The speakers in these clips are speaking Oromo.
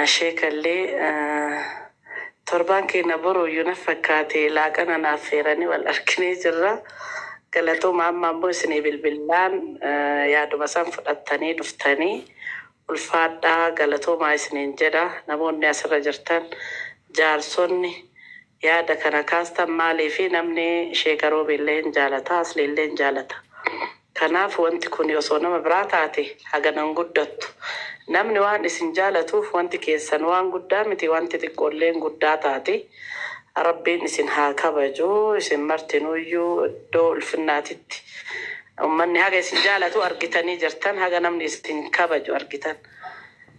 sheekallee torban keenya boruu yoo na fakkaate laaqana naaf feeranii wal arginee jirra. Galatoomaa amma ammoo isinii bilbilaan yaaduma san fudhattanii dhuftanii ulfaadhaa galatoomaa isiniin jedha. Namoonni asirra jirtan jaarsonni yaada kana kaastan maalii fi namni sheekaroo billee hin jaalata asliillee hin jaalata. Kanaaf wanti kun osoo nama biraa taate haganan guddattu. Namni waan isin jaalatuuf wanti keessan waan guddaa miti wanti xiqqoolleen guddaa taate. Rabbiin isin haa kabaju isin martinuyyuu iddoo ulfinnaatitti. Ummanni haga isin jaalatu argitanii jirtan haga namni isin kabaju argitan.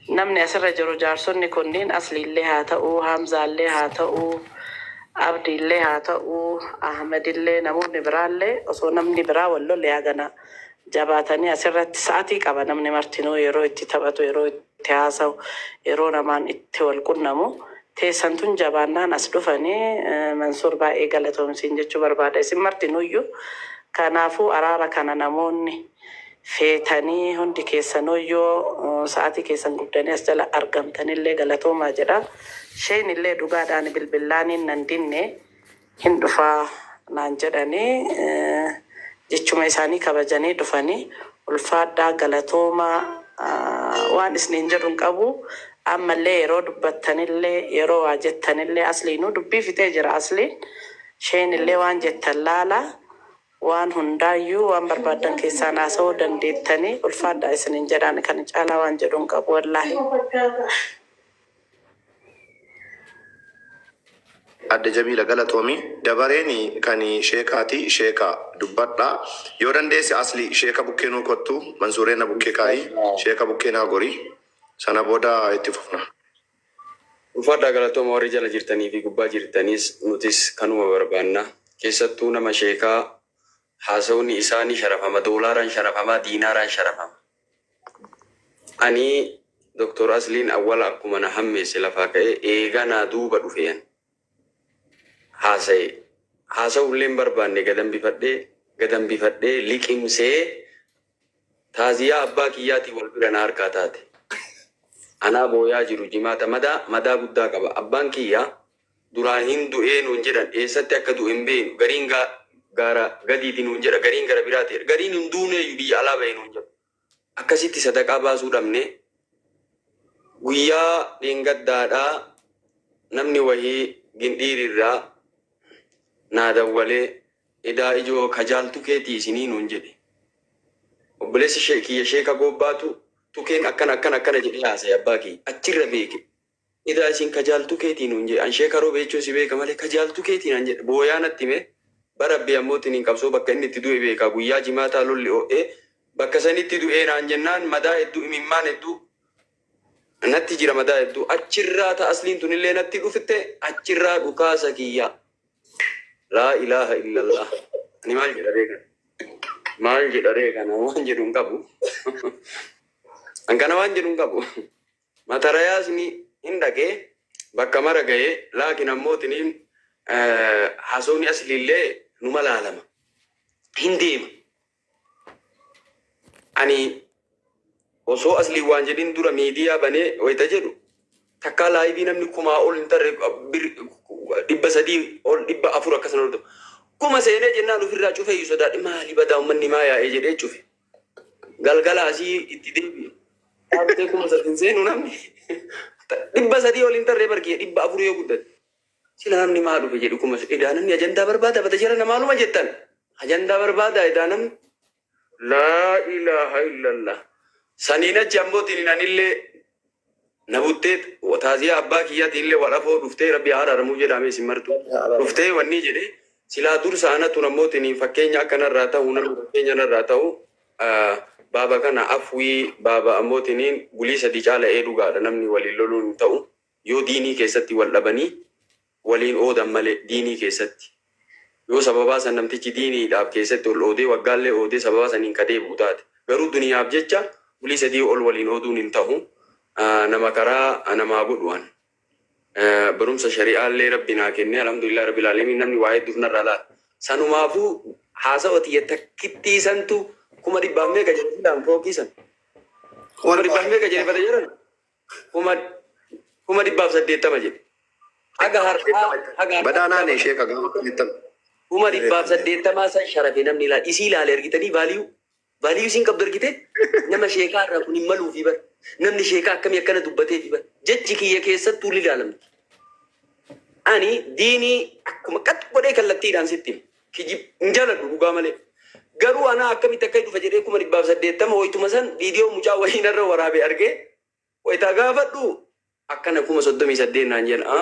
Namni asirra jiru jaarsonni kunniin asliillee haa ta'uu, Hamzaallee haa ta'uu, Abdiillee haa ta'uu, Ahmedillee namoonni biraallee osoo namni biraa wallollee hagana jabaatanii asirratti sa'atii qaba namni martinuu yeroo itti taphatu, yeroo itti haasa'u, yeroo namaan itti wal qunnamu. Teessantun jabaannaan as dhufanii Mansuur baay'ee galatoomsiin jechuu barbaada. Isin martinuyyuu kanaafuu araara kana namoonni feetanii hundi keessanuyyuu sa'atii keessan guddanii as jala argamtanillee galatoomaa jedha. Sheen illee dhugaadhaan bilbilaaniin nan dinne hin dhufaa naan jedhanii jechuma isaanii kabajanii dhufanii ulfaadhaa galatoomaa waan isiniin jedhu hin qabu. Ammallee yeroo dubbattanillee yeroo waa jettanillee asliinuu dubbii fixee jira asliin. Sheen illee waan jettan laala waan hundaayyuu waan barbaadan keessaa naasa'uu dandeettanii ulfaadhaa isiniin jedhaan kan caalaa waan jedhu hin qabu wallaahi. Adda Jamiila galatoomi dabareeni kan sheekaati sheeka dubbadhaa yoo dandeesse asli sheeka bukkeenuu kottu Mansuureena bukkee kaa'ii sheeka bukkeenaa gorii sana booda itti fufna. Ulfaadhaa galatooma warri jala jirtanii fi gubbaa jirtanis nutis kanuma barbaanna. Keessattuu nama sheekaa haasawni isaanii sharafama, doolaaraan sharafama, diinaaraan sharafama. Ani Dr. Asliin awwala akkuma na hammeesse lafaa ka'e eeganaa duuba dhufeen haasa'e. Haasawullee barbaanne gadan bifadhee liqimsee taaziyaa abbaa kiyyaatii wal bira na harkaa taate. Anaa booyaa jiru jimaata madaa guddaa qaba. Abbaan kiyyaa duraan hin du'ee nuun jedhan eessatti akka du'e hin beenu. Gariin gaara gadiitiin nuun jedha. Gariin gara biraati. Gariin hin duuneeyyuu biyya alaa bahee nuun jedha. Akkasitti sadaqaa baasuu dhabne guyyaa dheengaddaadhaa namni wahii gindhiirirraa naa dawwalee edaa ijoo kajaaltu keetii isinii nuun jedhe. Obboleessi kiyya sheeka gobbaatu tukeen akkana jedhee haasa'e abbaa kiyya achirra beeke. Edaa isin kajaaltu keetii nuun jedhe. An sheekaroo beechuun si beeka malee kajaaltu keetii naan jedhe. Booyaa natti hime barabbii ammootiin hin qabsoo bakka inni itti du'e beeka. Guyyaa jimaataa lolli o'ee bakka sanitti du'ee naan jennaan madaa hedduu imimmaan hedduu natti jira madaa hedduu. Achirraa ta'asliin tunillee natti dhufte achirraa dhukaasa kiyya. Laa ilaaha illallah. Ani maal jedha beekan? Maal jedha beekan? Waan jedhu hin qabu. Ankana waan jedhu hin qabu. Matarayaasni hin dhaqee bakka mara ga'ee laakiin ammootiin haasawni asliillee numa laalama. Hin deema. Ani osoo aslii waan jedhin dura miidiyaa banee wayita jedhu takkaa laayivii namni kumaa ol hin tarre 300 ol 400 akkasuma ol ta'u. Kuma seenee jennaan ofirraa cufee sodaadhe maali badaa uummanni maa yaa'ee jedhee cufe. Galgala asii itti deebi'e. Dhaabbatee kuma sadin seenu namni 300 ol hin tarre barkee 400 yoo guddate. Sila namni maa dhufe jedhu kuma edaa namni ajandaa barbaada bata jara namaaluma jettan. Ajandaa barbaada edaa namni. Laa ilaaha illallah. Saniin achi ammootiin anillee na butteet taaziyaa abbaa kiyyaatiin illee walafoo dhuftee rabbi haararamuu jedhamee si martu. Dhuftee wanni jedhe silaa dursa anatu nammootiin fakkeenya akkanarraa ta'u namni fakkeenya narraa ta'u baaba kana afwii baaba ammootiin bulii sadii caala'ee dhugaadha namni waliin loluun ta'u yoo diinii keessatti wal dhabanii waliin oodan malee diinii keessatti. Yoo sababaa san namtichi diiniidhaaf keessatti ol oodee waggaallee oodee sababaa saniin kadee buutaate. Garuu duniyaaf jecha bulii sadii ol waliin ooduun hin ta'u nama karaa namaa godhuwan. Barumsa shari'aallee rabbi naa kenne alhamdulillah rabbil alamin namni waa hedduuf narraa laata. Sanumaafuu haasawati takkitti santu kuma dhibbaaf meeqa jedhan fooqisan. Kuma dhibbaaf meeqa jedhan fata jedhan. Kuma kuma dhibbaaf 80 jedhe. Haga har'aa Badhaanaa ne sheeka gaafa kamitan. kuma dhibbaaf 80 san sharafee namni ilaala. Isii ilaale argitanii valiyuu isiin qabdu argite nama sheekaa irraa kun hin maluufi bara. Namni sheekaa akkamii akkana dubbateefi bara. Jechi kiyya keessattuu ilaalamti. Ani diinii akkuma qat godhee kallattiidhaan sitti hin jaaladhu dhugaa malee. Garuu ana akkamitti akka dhufa jedhee kuma dhibbaaf 80 wayituma san viidiyoo mucaa wayiin irra waraabee argee wayitaa gaafadhu akkana kuma 38 naan jedhan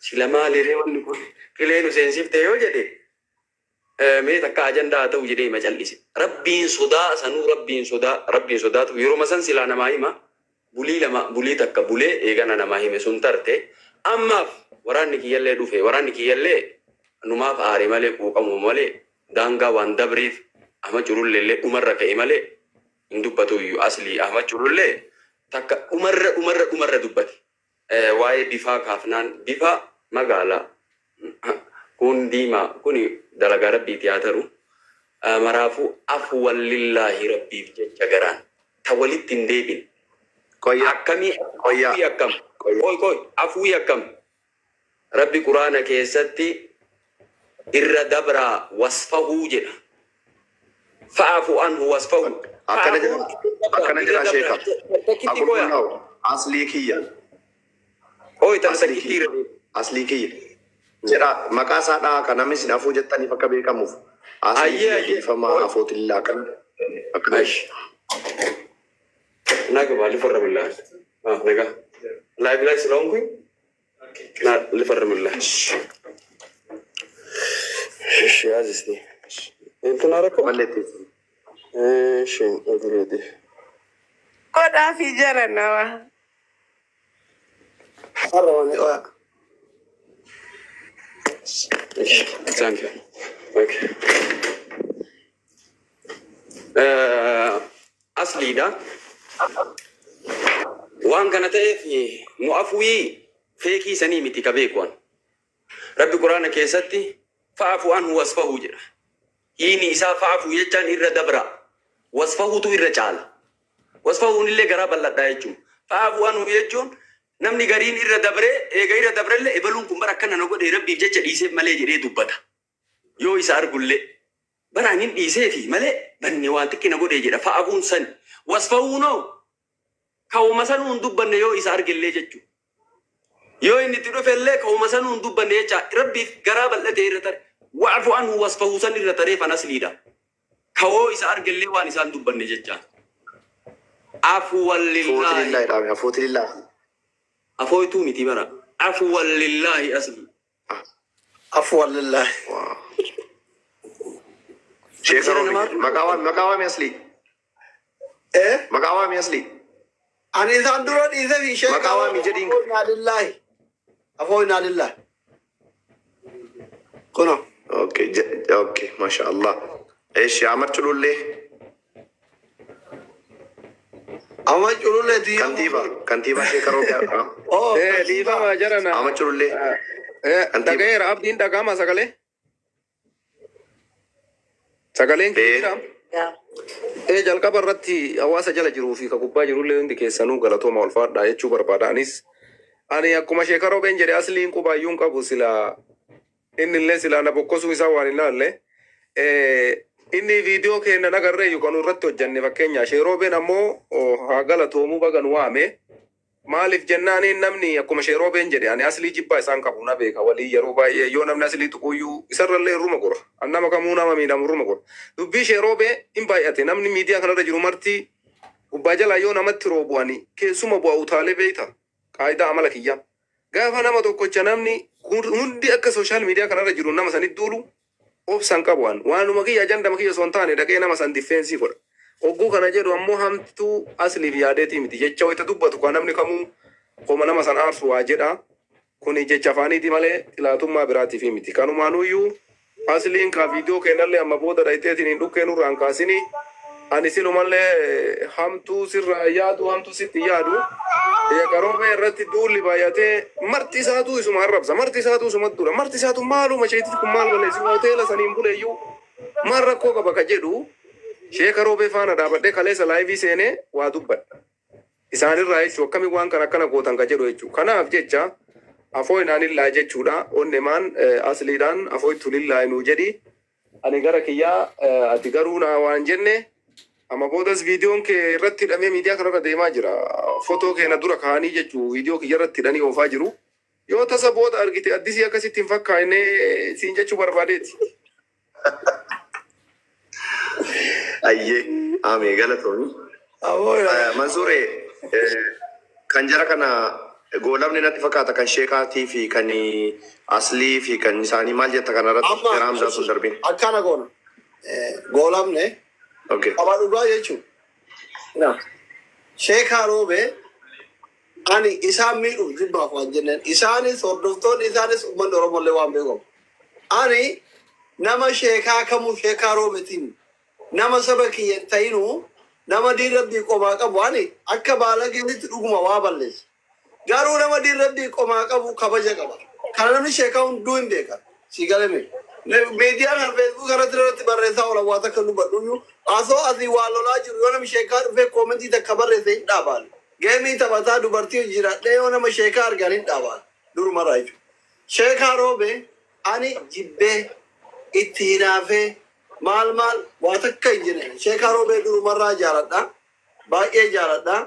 sila maaliree wanni kun qileen seensiftee yoo jedhe mee takka ajandaa ta'u jedhee ima callise. Rabbiin sodaatu yeroo masan silaa namaa hima bulii takka bulee eegana namaa hime sun tarte ammaaf waraanni kiyyallee dhufe waraanni kiyyallee numaaf aare malee quuqamu malee daangaa waan dabreef ama curullee dhumarra ka'e malee hin dubbatu iyyuu aslii ama curullee takka dhumarra dubbate. Waa'ee bifaa kaafnaan bifa magaalaa kun diimaa kun dalagaa rabbiiti haa ta'u maraafuu afwan lillaahi rabbiif jecha garaan ta walitti hin deebin. Akkamii akkam afwii akkam rabbi quraana keessatti irra dabraa wasfahuu jedha. Fa'aafu anhu wasfahu. Akkana jira sheeka. Akulunaaw aslii kiyya. Aslii kiyya. Jedha maqaa isaa dhaa kan namni sin afuu jettaniif akka beekamuuf. Aslii kiyya dhiifamaa afootillee akkana. Naga ba lifarra billah. Naga. Live live long kui. Na lifarra billah. Shiazisti. Entu narako. Malletti. Shin oduredi. Kodaa fi jara nawa. Arwane. Thank you. Okay. Aslida. Waan kana ta'eef nu afwii feekii sanii miti ka beekuwan. Rabbi quraana keessatti fa'aafu anhu wasfahu jedha. Hiini isaa fa'aafu jechaan irra dabra. Wasfahutu irra caala. Wasfahuun illee garaa bal'adhaa jechuun. Fa'aafu anhu jechuun namni gariin irra dabree eega irra dabrellee ebaluun kun bara akkana na godhe rabbiif jecha dhiiseef malee jedhee dubbata. Yoo isa argullee baraan hin dhiiseefi malee banni waan xiqqi na godhe jedha fa'aafuun sani. Wasfahuunoo kawuma sanuun dubbanne yoo isa argillee jechuudha. Yoo inni itti dhufellee kawuma sanuun dubbanne jecha rabbiif garaa bal'atee irra tare wa'afu anhu wasfahu san irra taree fan asliidha. Kawoo isa argillee waan isaan dubbanne jechaan. Afwan lillahi. Afootilillaahi. Afooituu miti bara. Afwan lillahi asli. Afwan lillahi. Sheeka maqaawami asli. Maqaawami asli. Ani isaan dura dhiise fi sheeka. Maqaawami jedhiin. Afwan lillahi. Kuno. Okay, masha Allah. Eeshi amar culullee. Amar culullee diya. Kantiibaa sheeka roobaa. Oh, dhiifama jarana. Amar culullee. Dhagayeera abdiin dhagama sagalee. Sagaleen kiira. Jalqaba irratti hawaasa jala jiruu fi ka gubbaa jirullee hundi keessanuu galatooma ulfaadhaa jechuu barbaadaanis. Ani akkuma sheeka roobeen jedhe asliin qubaayyuun qabu silaa inni illee silaa na bokkosuu isaa waan hin laalle. Inni viidiyoo keenya nagarree yookaan irratti hojjanne fakkeenyaa sheeroobeen ammoo haa galatoomuu bagan waame. Maaliif jennaan namni akkuma sheeroobeen jedhe ani aslii jibbaa isaan qabu na beeka walii yeroo baay'ee yoo namni aslii tuquyyuu isarrallee irruma gora. Annama kamuu nama miidhamu irruma gora. Dubbii sheeroobee hin baay'ate namni miidiyaa kanarra jiru marti gubbaa jalaa yoo namatti roobu'anii keessuma bu'aa utaalee beeyta. Qaayidaa amala kiyya. Gaafa nama tokkocha namni hundi akka sooshaal miidiyaa kanarra jiru nama sanit duulu obsan qabu'an waanuma kiyya ajandama kiyya osoo hin taane dhaqee nama san diffeensii godha. Ogguu kana jedhu ammoo hamtuu asliif yaadeetii miti jecha wayita dubbatu kan namni kamuu koma nama san aarsu waa jedha. Kuni jecha afaaniiti malee ilaatummaa biraatiif miti. Kanumaanuyyuu asliin ka viidiyoo kennallee amma booda dhayiteetiin hin dhukkeen irraan kaasini. Ani silumallee hamtuu sirraa yaadu hamtuu sitti yaadu. Qaroomee irratti duulli baay'atee marti isaatu isuma arrabsa. Marti isaatu isuma dura. Marti isaatu maaluma sheetitti kun maal balleessi hoteela saniin buleeyyuu maal rakkoo qaba ka jedhu. Sheeka roobee faana dhaabadhee kaleessa laayivii seenee waa dubbadha. isaanirraa jechuun akkami waan kana gootan ka jedhu jechuudha. Kanaaf jecha afoo inaanillaa jechuudha. Onnemaan asliidhaan afoo tulillaa inuu jedhi. Ani gara kiyyaa ati garuu naa waan jenne amma boodas viidiyoon kee irratti hidhamee miidiyaa kanarra deemaa jira. Fotoo keenya dura kaanii jechuun viidiyoo kiyya irratti hidhanii oofaa jiru. Yoo tasa booda argite addisii akkasitti hin fakkaanne siin jechuu barbaadeeti. Ayyee amee galatoomii. Mansuuree kan jara kana goolamni natti fakkaata kan sheekaatii fi kan aslii fi kan isaanii maal jetta kanarratti gara Hamzaa sun darbin. Akkana goona. Goolamne. Okay. Abaa dhugaa jechuun. Sheekaa roobee ani isaan miidhuuf jibbaaf waan jenneen isaanis hordoftoonni isaanis uummanni Oromollee waan beekamu. Ani nama sheekaa kamuu sheekaa roobetiin nama saba kiyya ta'inuu nama diin rabbii qomaa qabu ani akka baalageenitti dhuguma waa balleessa. Garuu nama diin rabbii qomaa qabu kabaja qaba. Kana namni sheekaa hunduu hin beekan. Si galame. Meediyaan kan feesbuuk irratti irratti barreessaa oolan waa takka dubbadhuyyuu asoo asii waa lolaa jiru yoo nama sheekaa dhufee koomentii takka barreesse hin dhaabaan. Geemii taphataa dubartii jiraadhee yoo nama sheekaa argan hin dhaabaan. Durumarraa jechuudha. Sheekaa roobee ani jibbee itti hinaafee maal waa takka hin jenne. Sheekaa roobee durumarraa jaaladha. Baay'ee jaaladha.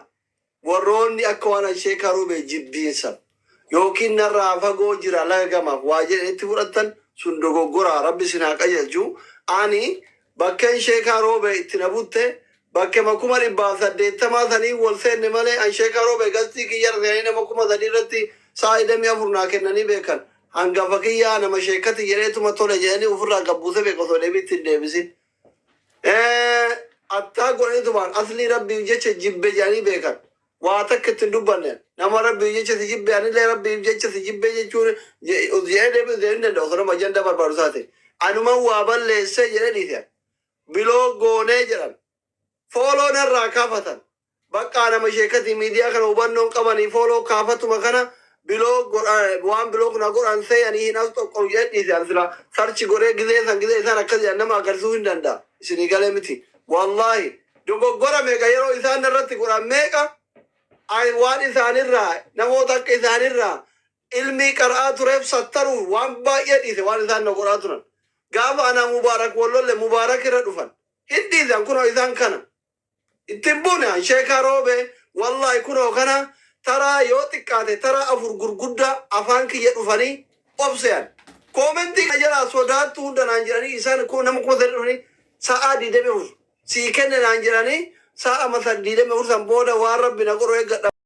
Warroonni akka waan sheekaa roobee jibbiinsa yookiin narraa fagoo jira laga gamaaf waa jedhanitti fudhatan sun dogoggoraa rabbi sin haa qajeelchu. Ani bakkeen sheekaa roobee itti na butte bakke 1880 sanii wal seenne malee an sheekaa roobee galtii kiyyar seenanii nama 3,000 irratti sa'a 24 naa kennanii beekan. Hangafa kiyyaa nama sheekati jedheetuma tole jedhanii ofirraa gabbuuse beeku osoo deebiitti hin deebisin. Attaa godhaniitumaan aslii rabbiif jecha jibbe jedhanii beekan. Waa takka ittiin dubbanne nama rabbiif jecha si jibbe anillee rabbiif jecha si jibbe jechuun jedhee deebiin hin danda'u osoo nama ajanda barbaadu taate. Anuman waa balleessee jedhee dhiise. Biloo goonee jedhan. Fooloon irraa kaafatan. Bakka nama sheekati miidiyaa kana hubannoon qabanii fooloo kaafatuma kana biloo waan biloo kuna godhan seeyanii hin as tokko jedhee dhiise. Sila sarchi godhee gizee isaan akkas jedhan nama agarsiisuu hin danda'a. Isinii galee miti. Wallaahi dogoggora meeqa yeroo isaan irratti godhan meeqa waan isaanirraa namoota akka isaanirraa ilmii qara'aa tureef sattaruuf waan baay'ee dhiise waan isaan na godhaa turan. Gaafa anaa mubaarak wallolle mubaarak irra dhufan. Hin dhiisan kunoo isaan kana. Ittiin buune sheekaa roobee wallaahi kunoo kana taraa yoo xiqqaate taraa 4 gurguddaa afaan kiyya dhufanii obseyan. Koomentii jalaa sodaattu hunda naan jedhanii isaan nama 1,000 dhufanii sa'a 24 sii kenne naan jedhanii sa'a 24 san booda waan rabbi na godhu eeggadha.